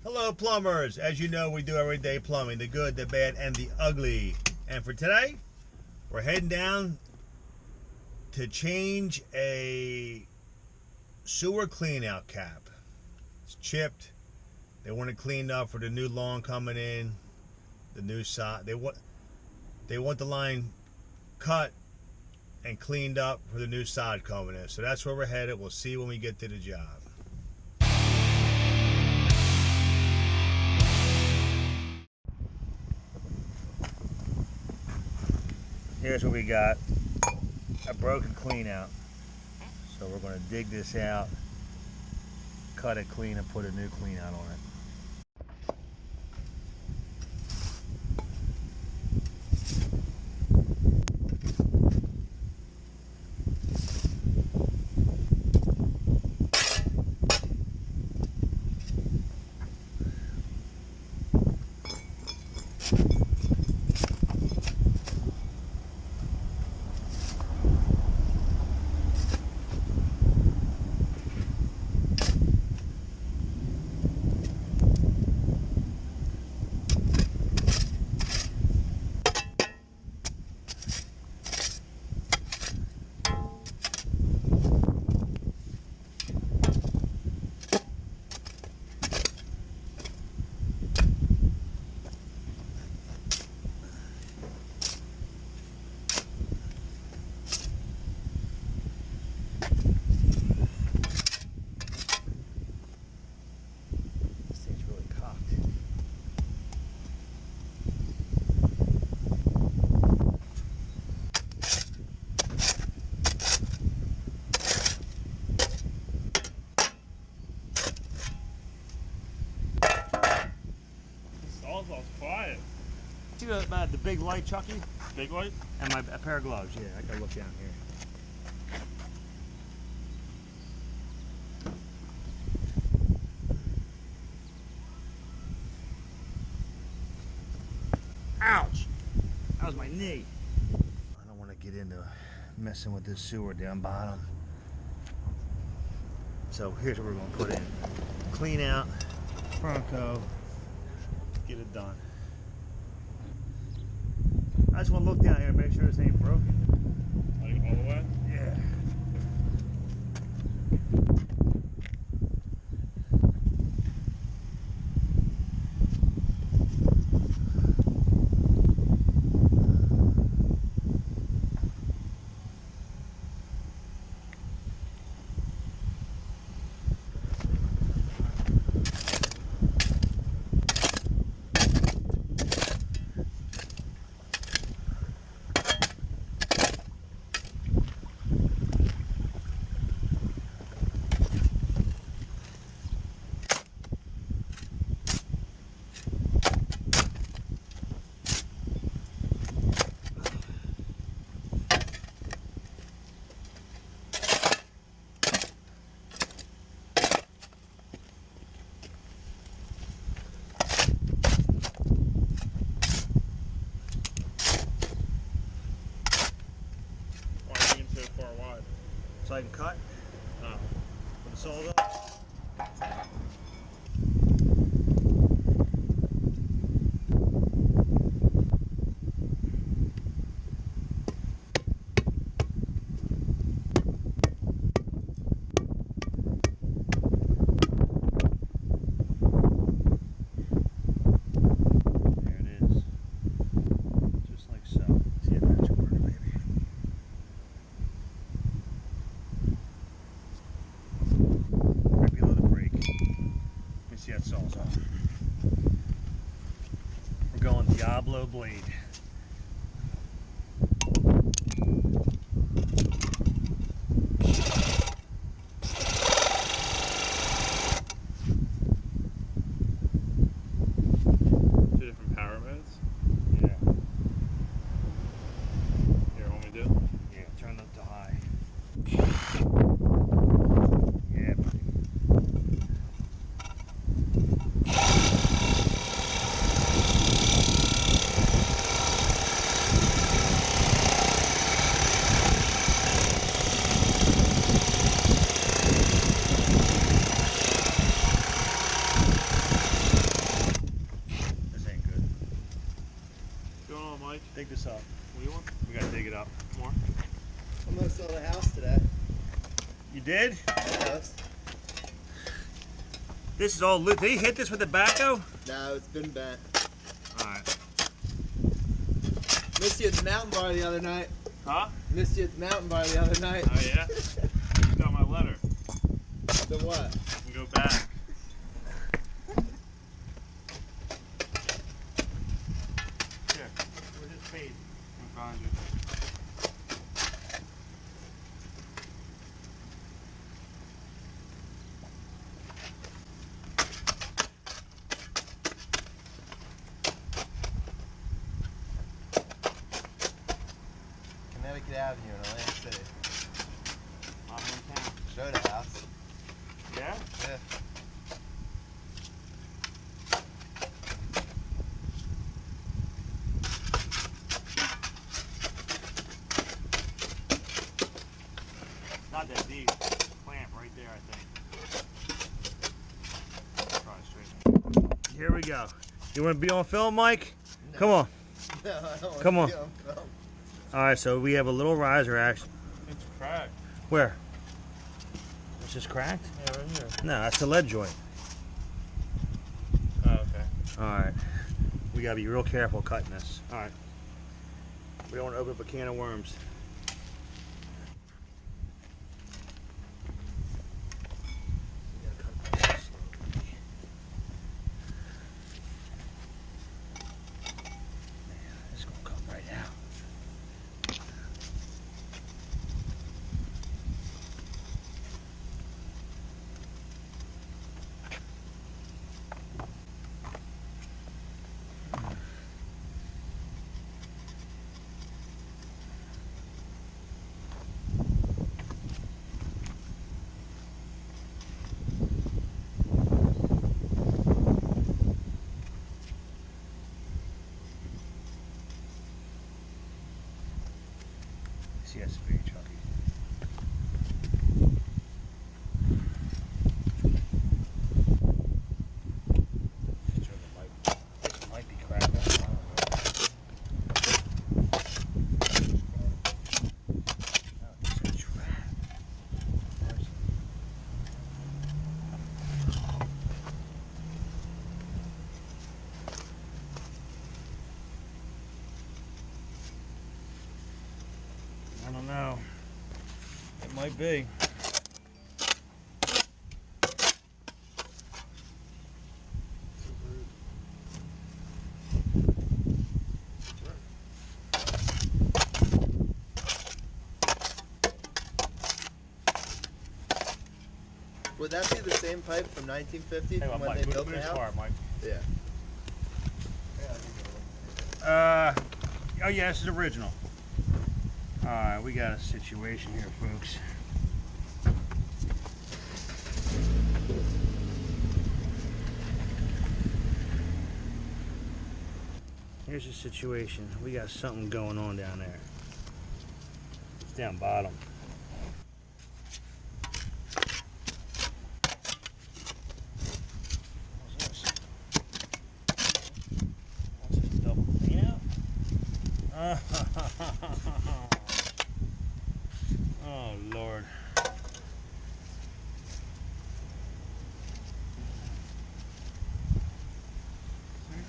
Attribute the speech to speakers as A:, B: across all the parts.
A: Hello plumbers, as you know we do everyday plumbing, the good, the bad, and the ugly. And for today, we're heading down to change a sewer clean out cap. It's chipped, they want it cleaned up for the new lawn coming in, the new side. They want the line cut and cleaned up for the new side coming in. So that's where we're headed. We'll see when we get to the job. Here's what we got, a broken clean out. So we're going to dig this out, cut it clean, and put a new clean out on it.
B: All's quiet.
A: See the big light, Chucky?
B: Big light?
A: And a pair of gloves, yeah. I gotta look down here. Ouch! That was my knee. I don't want to get into messing with this sewer down bottom. So here's what we're going to put in. Clean out, front coat, get it done. I just want to look down here and make sure this ain't broken.
B: Like all the way?
A: Yeah.
B: Far wide.
A: So I can cut?
B: Oh.
A: Put the saws up? There it is. Just like so. See if that's working, baby. See that saw's off. We're going Diablo blade.
B: Two different power modes?
A: Yeah.
B: Here, want me to do?
A: Yeah, turn up to high. Yeah, buddy.
B: Mike?
A: Dig this up.
B: What do you want?
A: We gotta dig it up.
B: More?
C: Almost sold a house today.
A: You did?
C: Almost.
A: This is all loose. Did he hit this with the backhoe?
C: No, it's been bent.
A: Alright.
C: Missed you at the mountain bar the other night.
B: Huh?
C: Missed you at the mountain bar the other night.
B: Oh, yeah? You got my letter.
C: The what?
B: You can go back.
A: Here. Where's this page?
B: I found you.
C: Connecticut Avenue in Atlantic City.
B: My hometown.
C: Showed a house.
B: Yeah?
C: Yeah.
A: Not that deep. Clamp right there, I think. Try to straighten it. Here we go. You want to be on film, Mike?
C: No.
A: Come on.
C: No, I don't want
A: Come
C: to
A: on.
C: be on film.
A: Alright, so we have a little riser action.
B: It's cracked.
A: Where? It's just cracked?
B: Yeah, right here.
A: No, that's the lead joint.
B: Oh, okay.
A: Alright. We gotta be real careful cutting this. Alright. We don't want to open up a can of worms. We gotta cut this slowly. Man, this is gonna come right out. See, that's very chunky. This might be cracked. I don't know. Oh, it's a trap. I don't know. It might be.
C: Would that be the same pipe from 1950
A: Hey,
C: from when
A: Mike,
C: they
A: move
C: built
A: this
C: the house?
A: car, Mike.
C: Yeah.
A: Oh yeah, this is original. Alright, we got a situation here, folks. Here's the situation. We got something going on down there. It's down bottom. What's this? What's this, double clean out? Oh Lord.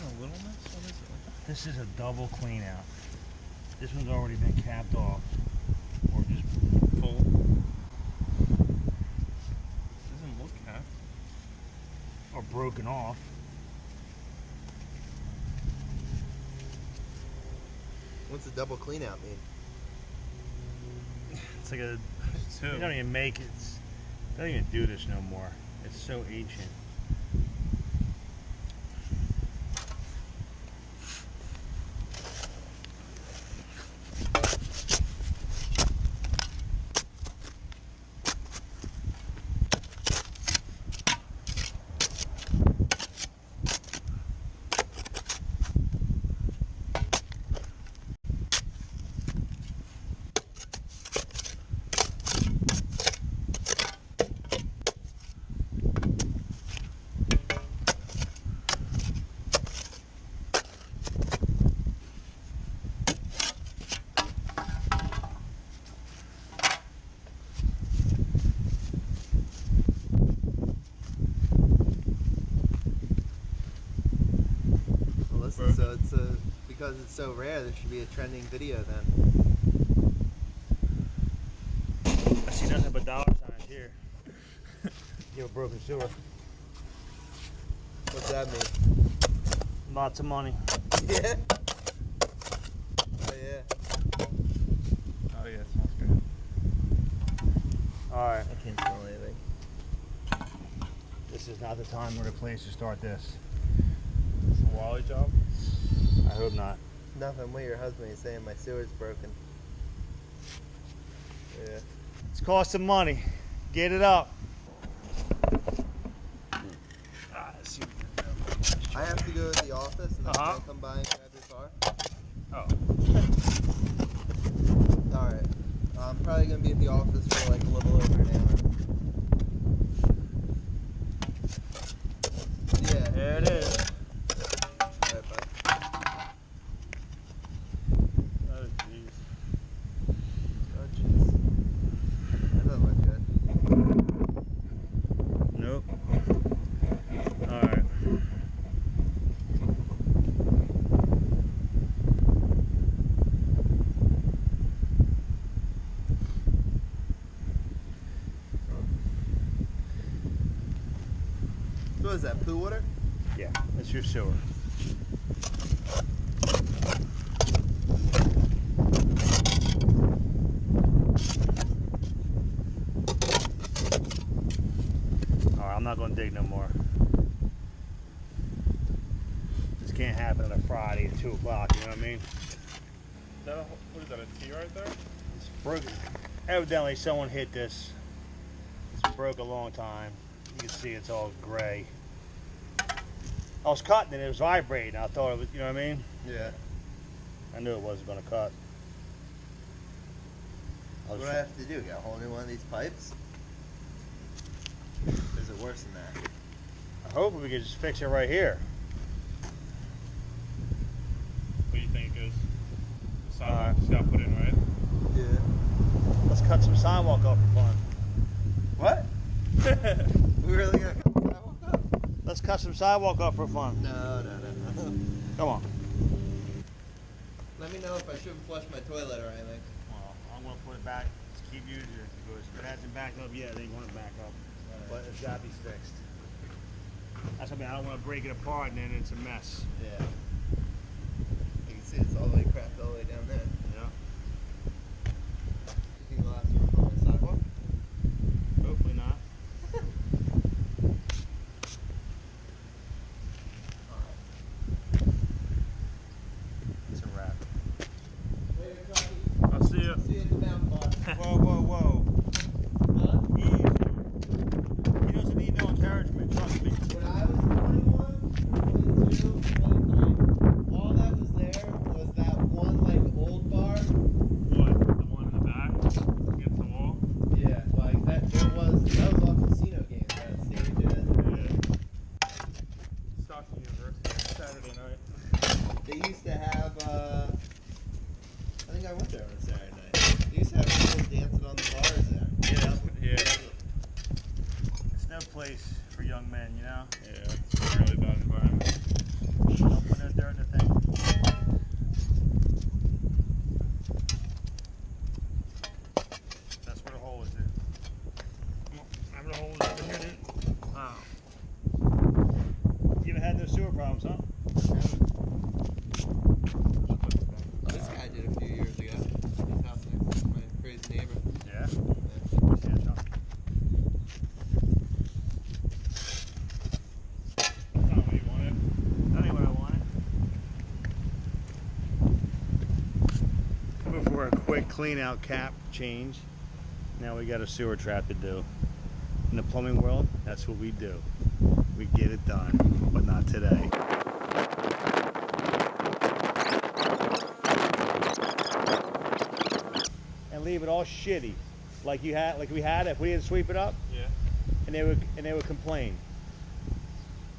B: A littleness? What is it?
A: This is a double clean out. This one's already been capped off. Or just
B: Full. Doesn't look capped.
A: or broken off.
C: What's a double clean out mean?
A: It's like a
B: Two.
A: they don't even make it. They don't even do this no more. It's so ancient.
C: So it's because it's so rare, there should be a trending video then.
A: I see nothing but dollar signs here. You have a broken sewer.
C: What's that mean?
A: Lots of money.
C: Yeah. Oh yeah.
B: Oh yeah, sounds good.
A: Alright,
C: I can't smell anything.
A: this is not the time or the place to start this.
B: It's a Wally job.
A: I hope not.
C: Nothing. What your husband is saying, my sewer's broken. Yeah.
A: It's costing money. Get it up. Let's see what we can do.
C: I have to go to the office and then
A: Uh-huh.
C: can I come by and grab your car?
A: Oh.
C: Alright. I'm probably going to be at the office for like a little over an hour. Yeah.
A: There it is.
C: Alright, bud.
B: Oh jeez.
C: Oh, jeez. That doesn't look good.
A: Nope. Alright.
C: What is that, poo water?
A: Yeah, that's your sewer. Alright, I'm not going to dig no more. This can't happen on a Friday at 2 o'clock, you know what I mean?
B: Is that what is that, a T right there?
A: It's broken. Evidently someone hit this. It's broke a long time. You can see it's all gray. I was cutting it, it was vibrating. I thought it was, you know what I mean?
C: Yeah.
A: I knew it wasn't going to cut.
C: What do I have to do? Get a whole new one of these pipes? Or is it worse than that?
A: I hope we can just fix it right here.
B: What do you think is? The sidewalk just got put in, right?
C: Yeah.
A: Let's cut some sidewalk off for fun.
C: What? We really got to cut the sidewalk up?
A: Let's cut some sidewalk off for fun.
C: No.
A: Come on.
C: Let me know if I shouldn't flush my toilet or anything.
A: Well, I'm going to put it back. Just keep using it because if it hasn't backed up yet, it ain't going to back up. But it's got to be fixed. That's what I mean. I don't want to break it apart and then it's a mess.
C: Yeah. You can see it's all the way cracked all the way down there.
A: Yeah.
C: You think the last one on the sidewalk?
A: Hopefully not. It's a wrap.
C: Later, Chucky.
B: I'll see you.
C: See you at the mountain bar.
A: Whoa, whoa, whoa.
C: Huh?
A: Easy. He doesn't need no encouragement, trust me.
C: When I was 21, 22, 23, all that was there was that one like old bar.
B: What? The one in the back? Against the wall?
C: Yeah, like that was all casino games that stages.
B: Yeah. Stockton University. Saturday night.
C: They used to have I think I went there on a Saturday night. They used to have people dancing on the bars there.
B: Yeah.
A: It's no place for young men, you know?
B: Yeah. It's a really bad environment.
A: Don't put no dirt in the thing. That's where the hole is, dude. Come on. Remember the hole is over here, dude? Wow. You haven't had no sewer problems, huh?
C: This guy did a few years ago. His house next to my crazy neighbor.
A: Yeah.
C: Yeah.
A: Yeah, John.
B: That's not what you wanted.
A: That ain't what I wanted. Before a quick clean out cap change, now we got a sewer trap to do. In the plumbing world, that's what we do. We get it done, but not today. And leave it all shitty, like we had if we didn't sweep it up,
B: Yeah.
A: and they would complain.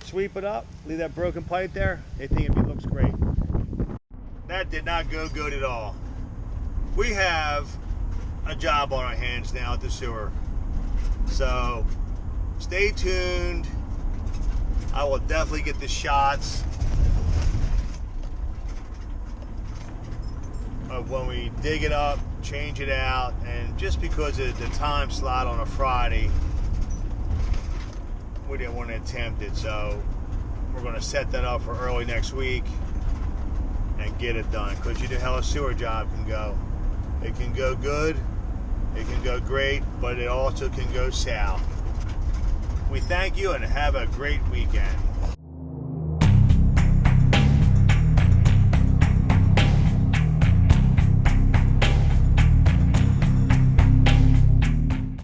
A: Sweep it up, leave that broken pipe there, they think it looks great. That did not go good at all. We have a job on our hands now at the sewer. So stay tuned. I will definitely get the shots of when we dig it up, change it out, and just because of the time slot on a Friday, we didn't want to attempt it, so we're going to set that up for early next week and get it done, because you know how a sewer job can go. It can go good, it can go great, but it also can go south. We thank you and have a great weekend.